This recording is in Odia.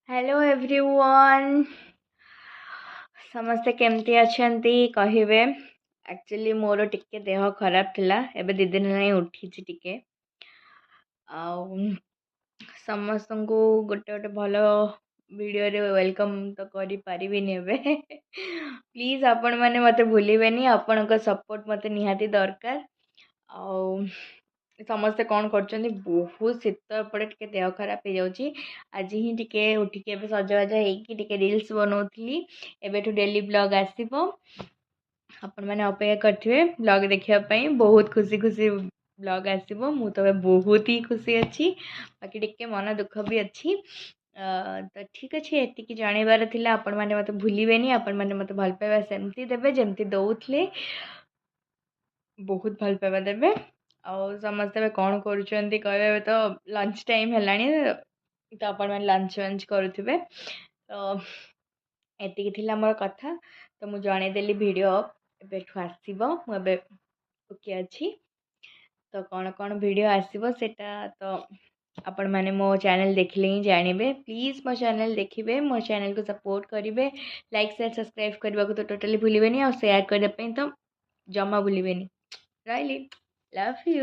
हेलो एवरीवन समस्ते केमती अछंती कहिबे एक्चुअली मोर टिके देह खराब थिला एबे दी दिन नहीं उठी टिके आउ समस्त को गोटे गोटे भल वीडियो रे वेलकम तो करि परिबिनी एबे प्लीज आपण माने मते भूलिबेनी आपण को सपोर्ट मते निहाती दरकार आउ ସମସ୍ତେ କ'ଣ କରୁଛନ୍ତି ବହୁତ ଶୀତ ଏପଟେ ଟିକେ ଦେହ ଖରାପ ହେଇଯାଉଛି ଆଜି ହିଁ ଟିକେ ଉଠିକି ଏବେ ସଜବାଜ ହେଇକି ଟିକେ ରିଲ୍ସ ବନଉଥିଲି ଏବେଠୁ ଡେଲି ବ୍ଲଗ୍ ଆସିବ ଆପଣମାନେ ଅପେକ୍ଷା କରିଥିବେ ବ୍ଲଗ୍ ଦେଖିବା ପାଇଁ ବହୁତ ଖୁସି ଖୁସି ବ୍ଲଗ୍ ଆସିବ ମୁଁ ତ ଏବେ ବହୁତ ହି ଖୁସି ଅଛି ବାକି ଟିକେ ମନ ଦୁଃଖ ବି ଅଛି ତ ଠିକ୍ ଅଛି ଏତିକି ଜଣେଇବାର ଥିଲା ଆପଣମାନେ ମୋତେ ଭୁଲିବେନି ଆପଣମାନେ ମୋତେ ଭଲ ପାଇବା ସେମିତି ଦେବେ ଯେମିତି ଦେଉଥିଲେ ବହୁତ ଭଲ ପାଇବା ଦେବେ ଆଉ ସମସ୍ତେ ଏବେ କ'ଣ କରୁଛନ୍ତି କହିବେ ଏବେ ତ ଲଞ୍ଚ ଟାଇମ୍ ହେଲାଣି ତ ଆପଣମାନେ ଲଞ୍ଚ କରୁଥିବେ ତ ଏତିକି ଥିଲା ମୋର କଥା ତ ମୁଁ ଜଣେଇଦେଲି ଭିଡ଼ିଓ ଏବେଠୁ ଆସିବ ମୁଁ ଏବେ ଓକେ ଅଛି ତ କ'ଣ ଭିଡ଼ିଓ ଆସିବ ସେଇଟା ତ ଆପଣମାନେ ମୋ ଚ୍ୟାନେଲ୍ ଦେଖିଲେ ହିଁ ଜାଣିବେ ପ୍ଲିଜ୍ ମୋ ଚ୍ୟାନେଲ୍ ଦେଖିବେ ମୋ ଚ୍ୟାନେଲ୍କୁ ସପୋର୍ଟ କରିବେ ଲାଇକ୍ ସେୟାର ସବସ୍କ୍ରାଇବ୍ କରିବାକୁ ତ ଟୋଟାଲି ଭୁଲିବେନି ଆଉ ସେୟାର କରିବା ପାଇଁ ତ ଜମା ଭୁଲିବେନି ରହିଲି ଲଭ୍ ୟୁ